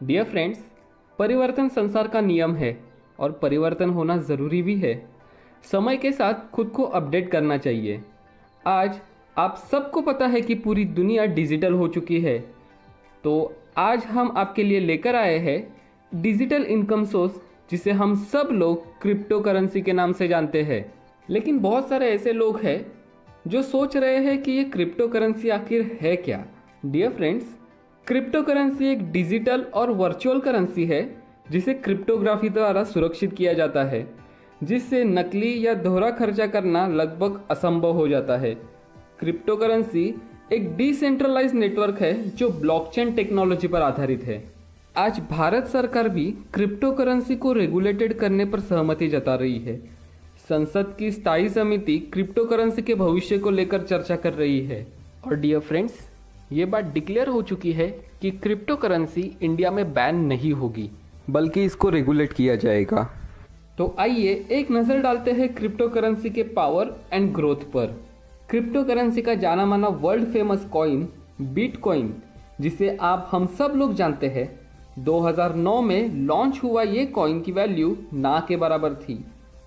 Dear friends, परिवर्तन संसार का नियम है और परिवर्तन होना ज़रूरी भी है। समय के साथ खुद को अपडेट करना चाहिए। आज आप सबको पता है कि पूरी दुनिया डिजिटल हो चुकी है, तो आज हम आपके लिए लेकर आए हैं डिजिटल इनकम सोर्स, जिसे हम सब लोग क्रिप्टो करेंसी के नाम से जानते हैं। लेकिन बहुत सारे ऐसे लोग हैं जो सोच रहे हैं कि ये क्रिप्टो करेंसी आखिर है क्या। डियर फ्रेंड्स, क्रिप्टो करेंसी एक डिजिटल और वर्चुअल करेंसी है जिसे क्रिप्टोग्राफी द्वारा सुरक्षित किया जाता है, जिससे नकली या दोहरा खर्चा करना लगभग असंभव हो जाता है। क्रिप्टो करेंसी एक डिसेंट्रलाइज्ड नेटवर्क है जो ब्लॉकचेन टेक्नोलॉजी पर आधारित है। आज भारत सरकार भी क्रिप्टो करेंसी को रेगुलेटेड करने पर सहमति जता रही है। संसद की स्थायी समिति क्रिप्टो करेंसी के भविष्य को लेकर चर्चा कर रही है। और डियर फ्रेंड्स, ये बात डिक्लेयर हो चुकी है कि क्रिप्टो करेंसी इंडिया में बैन नहीं होगी, बल्कि इसको रेगुलेट किया जाएगा। तो आइए एक नज़र डालते हैं क्रिप्टो करेंसी के पावर एंड ग्रोथ पर। क्रिप्टो करेंसी का जाना माना वर्ल्ड फेमस कॉइन बिटकॉइन, जिसे आप हम सब लोग जानते हैं, 2009 में लॉन्च हुआ ये कॉइन की वैल्यू ना के बराबर थी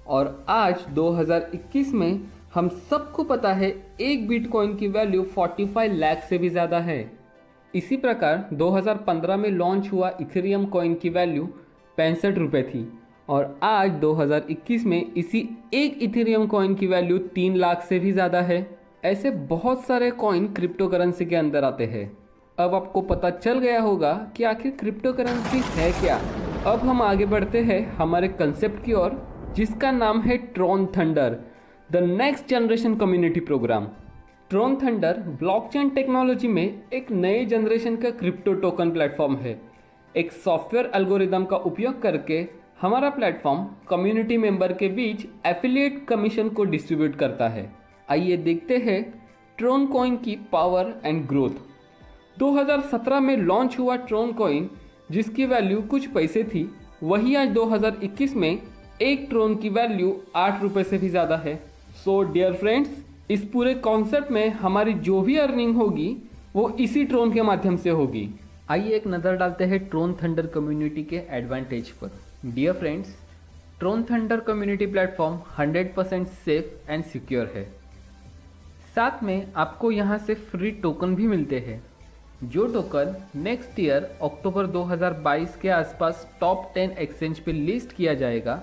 और आज 2021 में हम सबको पता है एक बिटकॉइन की वैल्यू 45 लाख से भी ज़्यादा है। इसी प्रकार 2015 में लॉन्च हुआ इथेरियम कॉइन की वैल्यू 65 रुपये थी और आज 2021 में इसी एक इथेरियम कॉइन की वैल्यू 3 लाख से भी ज़्यादा है। ऐसे बहुत सारे कॉइन क्रिप्टो करेंसी के अंदर आते हैं। अब आपको पता चल गया होगा कि आखिर क्रिप्टो करेंसी है क्या। अब हम आगे बढ़ते हैं हमारे कंसेप्ट की ओर, जिसका नाम है Tron Thunder, the next generation community program. Tron Thunder blockchain technology में एक नए जनरेशन का क्रिप्टो टोकन प्लेटफॉर्म है। एक सॉफ्टवेयर एल्गोरिदम का उपयोग करके हमारा प्लेटफॉर्म कम्युनिटी मेंबर के बीच एफिलिएट कमीशन को डिस्ट्रीब्यूट करता है। आइए देखते हैं ट्रॉन कॉइन की पावर एंड ग्रोथ। 2017 में लॉन्च हुआ ट्रॉन कॉइन, जिसकी वैल्यू कुछ पैसे थी, वही आज 2021 में एक ट्रॉन की वैल्यू 8 रुपये से भी ज़्यादा है। सो डियर फ्रेंड्स, इस पूरे कॉन्सेप्ट में हमारी जो भी अर्निंग होगी वो इसी ट्रॉन के माध्यम से होगी। आइए एक नज़र डालते हैं ट्रॉन थंडर कम्युनिटी के एडवांटेज पर। Dear friends, Tron Thunder community platform 100% safe and secure है। साथ में आपको यहाँ से फ्री टोकन भी मिलते हैं। जो टोकन नेक्स्ट ईयर अक्टूबर 2022 के आसपास टॉप 10 एक्सचेंज पे लिस्ट किया जाएगा,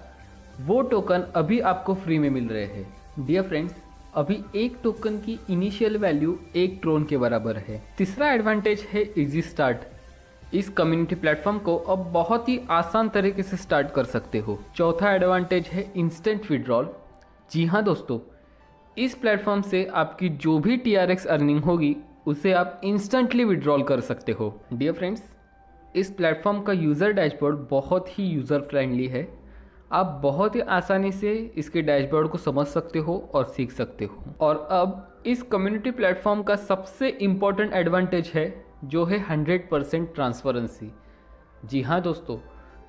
वो टोकन अभी आपको फ्री में मिल रहे हैं। डियर फ्रेंड्स, अभी एक टोकन की इनिशियल वैल्यू एक ट्रॉन के बराबर है। तीसरा एडवांटेज है इजी स्टार्ट। इस कम्युनिटी प्लेटफॉर्म को अब बहुत ही आसान तरीके से स्टार्ट कर सकते हो। चौथा एडवांटेज है इंस्टेंट विड्रॉल। जी हाँ दोस्तों, इस प्लेटफॉर्म से आपकी जो भी TRX अर्निंग होगी उसे आप इंस्टेंटली विड्रॉल कर सकते हो। डियर फ्रेंड्स, इस प्लेटफॉर्म का यूज़र डैशबोर्ड बहुत ही यूज़र फ्रेंडली है। आप बहुत ही आसानी से इसके डैशबोर्ड को समझ सकते हो और सीख सकते हो। और अब इस कम्युनिटी प्लेटफॉर्म का सबसे इम्पॉर्टेंट एडवांटेज है जो है 100% ट्रांसपेरेंसी। जी हाँ दोस्तों,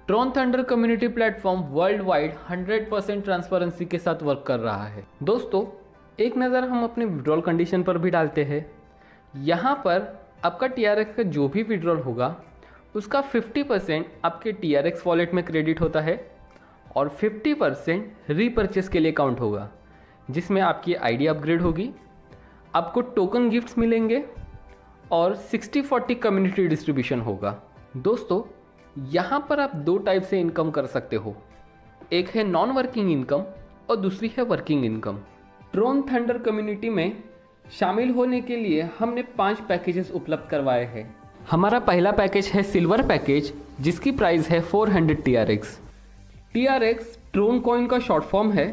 Tron Thunder community platform world wide 100% transparency के साथ वर्क कर रहा है। दोस्तों, एक नज़र हम अपने विड्रॉल कंडीशन पर भी डालते हैं। यहाँ पर आपका TRX का जो भी विड्रॉल होगा उसका 50% आपके TRX वॉलेट में क्रेडिट होता है और 50% रीपरचेस के लिए काउंट होगा, जिसमें आपकी ID अपग्रेड होगी, आपको टोकन गिफ्ट्स मिलेंगे और 60-40 कम्युनिटी डिस्ट्रीब्यूशन होगा। दोस्तों, यहाँ पर आप दो टाइप से इनकम कर सकते हो। एक है नॉन वर्किंग इनकम और दूसरी है working income. Tron Thunder community में शामिल होने के लिए हमने 5 पैकेजेस उपलब्ध करवाए हैं। हमारा पहला पैकेज है सिल्वर पैकेज, जिसकी प्राइस है 400 TRX। TRX ट्रॉन कॉइन का शॉर्ट फॉर्म है,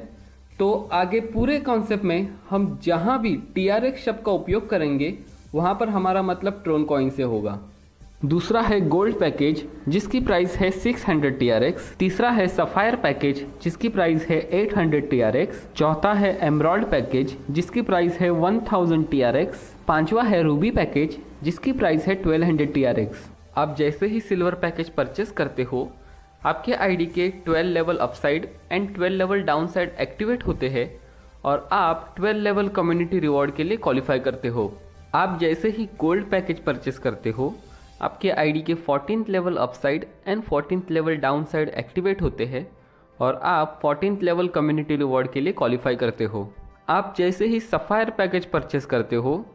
तो आगे पूरे कॉन्सेप्ट में हम जहाँ भी TRX शब्द का उपयोग करेंगे वहाँ पर हमारा मतलब ट्रॉन कॉइन से होगा। दूसरा है गोल्ड पैकेज, जिसकी प्राइस है 600 TRX। तीसरा है सफ़ायर पैकेज, जिसकी प्राइस है 800 TRX। चौथा है एमराल्ड पैकेज, जिसकी प्राइस है 1000 TRX। पांचवा है रूबी पैकेज, जिसकी प्राइस है 1200 TRX। आप जैसे ही सिल्वर पैकेज परचेस करते हो, आपके ID के 12 level upside and 12 level downside activate होते हैं और आप 12 लेवल कम्युनिटी रिवॉर्ड के लिए क्वालिफाई करते हो। आप जैसे ही गोल्ड पैकेज परचेस करते हो, आपके आईडी के 14th level upside and 14th level downside activate होते हैं और आप 14th लेवल कम्युनिटी रिवॉर्ड के लिए क्वालिफाई करते हो। आप जैसे ही सफ़ायर पैकेज परचेस करते हो,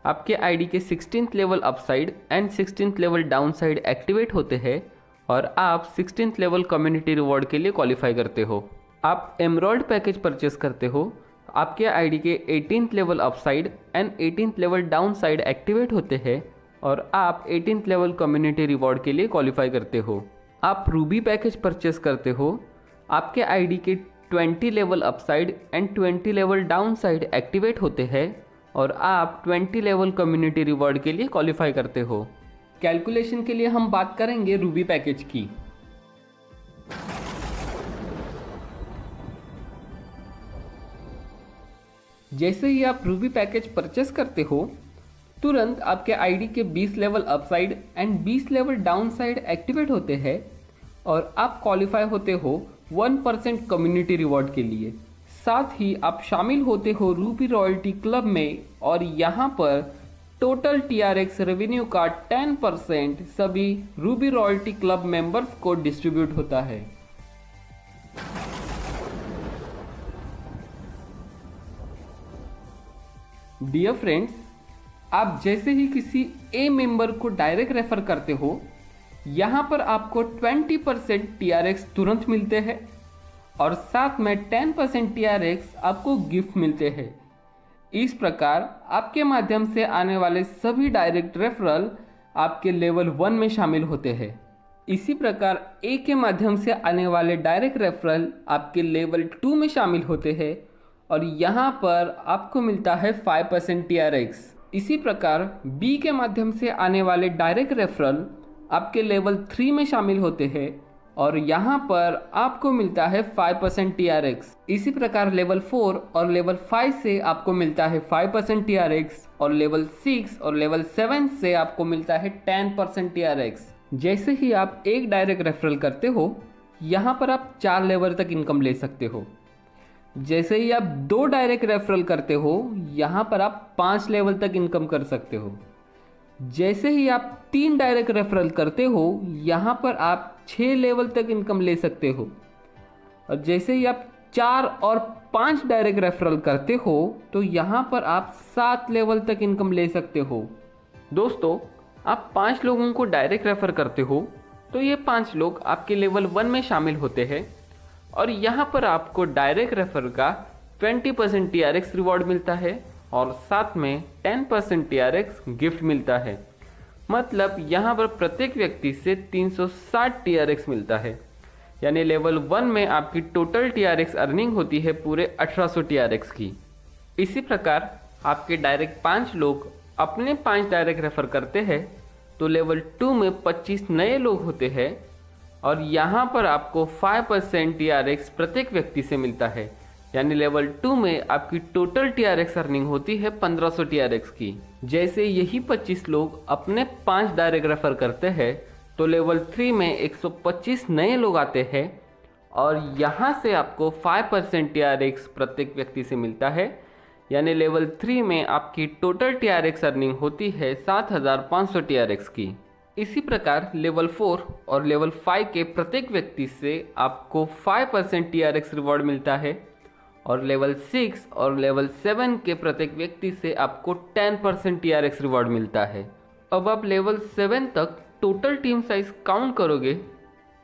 आपके आईडी के 16th level upside and 16th level downside activate होते हैं और आप 16th लेवल कम्युनिटी रिवॉर्ड के लिए क्वालिफाई करते हो। आप एमरल्ड पैकेज परचेस करते हो, आपके आईडी के 18th level upside and 18th level downside activate होते हैं और आप 18th लेवल कम्युनिटी रिवॉर्ड के लिए क्वालिफाई करते हो। आप रूबी पैकेज परचेस करते हो, आपके आईडी के 20 level upside and 20 level downside activate होते हैं और आप 20 लेवल कम्युनिटी रिवॉर्ड के लिए क्वालिफाई करते हो। कैलकुलेशन के लिए हम बात करेंगे रूबी पैकेज की। जैसे ही आप रूबी पैकेज परचेस करते हो, तुरंत आपके आईडी के 20 level upside and 20 level downside activate होते हैं और आप क्वालिफाई होते हो 1% कम्युनिटी रिवॉर्ड के लिए। साथ ही आप शामिल होते हो रूबी रॉयल्टी क्लब में और यहाँ पर टोटल TRX रेवेन्यू का 10% सभी रूबी रॉयल्टी क्लब मेंबर्स को डिस्ट्रीब्यूट होता है। डियर फ्रेंड्स, आप जैसे ही किसी ए मेंबर को डायरेक्ट रेफर करते हो, यहाँ पर आपको 20% TRX तुरंत मिलते हैं और साथ में 10% TRX आपको गिफ्ट मिलते हैं। इस प्रकार आपके माध्यम से आने वाले सभी डायरेक्ट रेफरल आपके लेवल 1 में शामिल होते हैं। इसी प्रकार ए के माध्यम से आने वाले डायरेक्ट रेफरल आपके लेवल 2 में शामिल होते हैं और यहाँ पर आपको मिलता है 5% TRX। इसी प्रकार बी के माध्यम से आने वाले डायरेक्ट रेफरल आपके लेवल 3 में शामिल होते हैं और यहाँ पर आपको मिलता है 5% TRX। इसी प्रकार लेवल 4 और लेवल 5 से आपको मिलता है 5% TRX और लेवल 6 और लेवल 7 से आपको मिलता है 10% TRX। जैसे ही आप एक डायरेक्ट रेफरल करते हो, यहाँ पर आप 4 लेवल तक इनकम ले सकते हो। जैसे ही आप 2 डायरेक्ट रेफरल करते हो, यहाँ पर आप 5 लेवल तक इनकम कर सकते हो। जैसे ही आप 3 डायरेक्ट रेफरल करते हो, यहाँ पर आप 6 लेवल तक इनकम ले सकते हो। और जैसे ही आप 4 और 5 डायरेक्ट रेफरल करते हो, तो यहाँ पर आप 7 लेवल तक इनकम ले सकते हो। दोस्तों, आप 5 लोगों को डायरेक्ट रेफर करते हो, तो ये 5 लोग आपके लेवल 1 में शामिल होते हैं और यहाँ पर आपको डायरेक्ट रेफर का 20% TRX रिवॉर्ड मिलता है और साथ में 10% TRX गिफ्ट मिलता है। मतलब यहाँ पर प्रत्येक व्यक्ति से 360 TRX मिलता है। यानी लेवल 1 में आपकी टोटल TRX अर्निंग होती है पूरे 1800 TRX की। इसी प्रकार आपके डायरेक्ट 5 लोग अपने 5 डायरेक्ट रेफर करते हैं तो लेवल 2 में 25 नए लोग होते हैं और यहाँ पर आपको 5% TRX प्रत्येक व्यक्ति से मिलता है। यानी लेवल 2 में आपकी टोटल TRX अर्निंग होती है 1500 TRX की। जैसे यही 25 लोग अपने 5 डायरेक्ट रेफर करते हैं तो लेवल 3 में 125 नए लोग आते हैं और यहाँ से आपको 5% TRX प्रत्येक व्यक्ति से मिलता है। यानी लेवल 3 में आपकी टोटल TRX अर्निंग होती है 7500 TRX की। इसी प्रकार लेवल 4 और लेवल 5 के प्रत्येक व्यक्ति से आपको 5% TRX रिवॉर्ड मिलता है और लेवल 6 और लेवल 7 के प्रत्येक व्यक्ति से आपको 10% TRX रिवॉर्ड मिलता है। अब आप लेवल 7 तक टोटल टीम साइज काउंट करोगे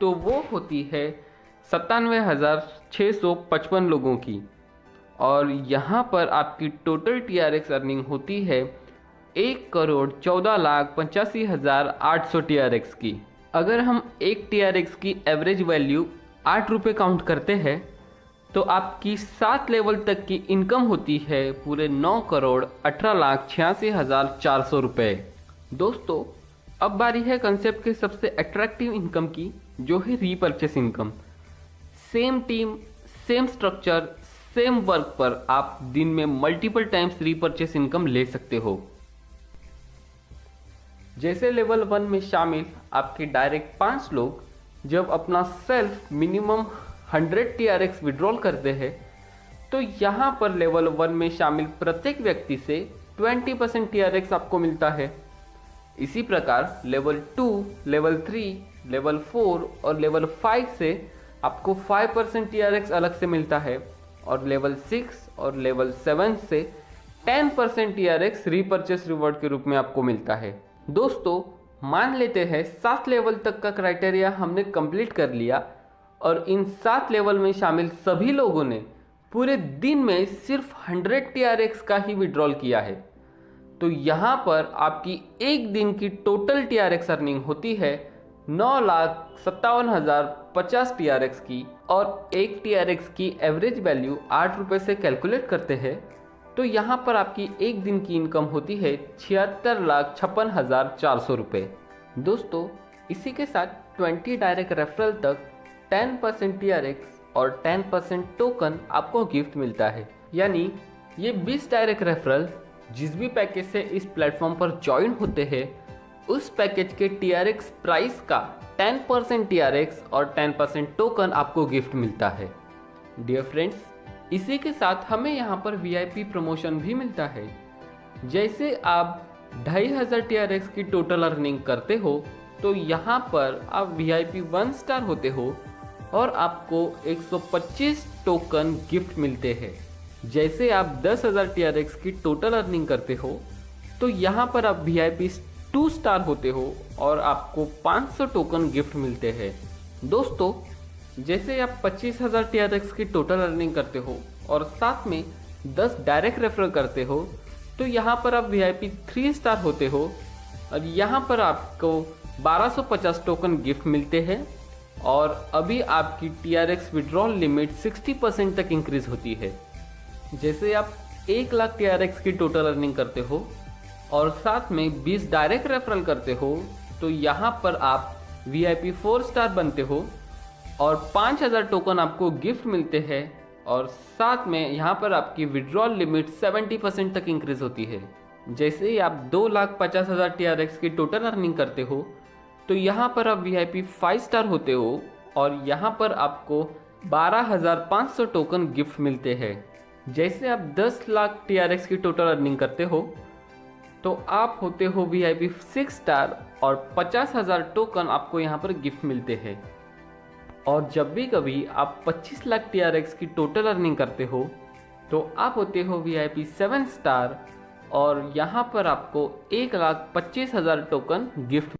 तो वो होती है 97,655 लोगों की और यहाँ पर आपकी टोटल TRX अर्निंग होती है 1,14,85,800 TRX की। अगर हम एक TRX की एवरेज वैल्यू 8 रुपये काउंट करते हैं तो आपकी 7 लेवल तक की इनकम होती है पूरे 9,18,86,400 रुपये। दोस्तों, अब बारी है कंसेप्ट के सबसे अट्रैक्टिव इनकम की, जो है repurchase income. Same team, same structure, same work पर आप दिन में मल्टीपल टाइम्स रीपरचेस इनकम ले सकते हो। जैसे लेवल 1 में शामिल आपके डायरेक्ट 5 लोग जब अपना सेल्फ मिनिमम 100 TRX विड्रॉल करते हैं तो यहाँ पर लेवल 1 में शामिल प्रत्येक व्यक्ति से 20% TRX आपको मिलता है इसी प्रकार लेवल 2, लेवल 3, लेवल 4 और लेवल 5 से आपको 5% TRX अलग से मिलता है और लेवल 6 और लेवल 7 से 10% TRX रीपरचेस रिवॉर्ड के रूप में आपको मिलता है। दोस्तों, मान लेते हैं 7 लेवल तक का क्राइटेरिया हमने कंप्लीट कर लिया और इन 7 लेवल में शामिल सभी लोगों ने पूरे दिन में सिर्फ 100 TRX का ही विड्रॉल किया है, तो यहाँ पर आपकी एक दिन की टोटल TRX अर्निंग होती है 9,57,050 TRX की और एक TRX की एवरेज वैल्यू 8 रुपये से कैलकुलेट करते हैं तो यहाँ पर आपकी एक दिन की इनकम होती है 76,56,400 रुपये। दोस्तों, इसी के साथ 20 डायरेक्ट रेफरल तक 10% TRX और 10% टोकन आपको गिफ्ट मिलता है। यानी ये 20 डायरेक्ट रेफरल जिस भी पैकेज से इस प्लेटफॉर्म पर ज्वाइन होते हैं उस पैकेज के TRX प्राइस का 10% TRX और 10% टोकन आपको गिफ्ट मिलता है। डियर फ्रेंड्स, इसी के साथ हमें यहाँ पर VIP प्रमोशन भी मिलता है। जैसे आप 2,500 TRX की टोटल अर्निंग करते हो तो यहाँ पर आप VIP 1 स्टार होते हो और आपको 125 टोकन गिफ्ट मिलते हैं। जैसे आप 10,000 TRX की टोटल अर्निंग करते हो तो यहाँ पर आप VIP 2 स्टार होते हो और आपको 500 टोकन गिफ्ट मिलते हैं। दोस्तों, जैसे आप 25,000 TRX की टोटल अर्निंग करते हो और साथ में 10 डायरेक्ट रेफरल करते हो तो यहाँ पर आप VIP 3 स्टार होते हो और यहाँ पर आपको 1250 टोकन गिफ्ट मिलते हैं और अभी आपकी TRX विड्रॉल लिमिट 60% तक इंक्रीज होती है। जैसे आप 1 लाख TRX की टोटल अर्निंग करते हो और साथ में 20 डायरेक्ट रेफरल करते हो तो यहाँ पर आप VIP 4 स्टार बनते हो और 5,000 टोकन आपको गिफ्ट मिलते हैं और साथ में यहाँ पर आपकी विड्रॉल लिमिट 70% तक इंक्रीज होती है। जैसे ही आप 2,50,000 TRX की टोटल अर्निंग करते हो तो यहाँ पर आप VIP 5 स्टार होते हो और यहाँ पर आपको 12,500 टोकन गिफ्ट मिलते हैं। जैसे आप 10 लाख TRX की टोटल अर्निंग करते हो तो आप होते हो VIP 6 स्टार और 50,000 टोकन आपको यहाँ पर गिफ्ट मिलते हैं। और जब भी कभी आप 25 लाख TRX की टोटल अर्निंग करते हो तो आप होते हो VIP 7 स्टार और यहाँ पर आपको 1,25,000 टोकन गिफ्ट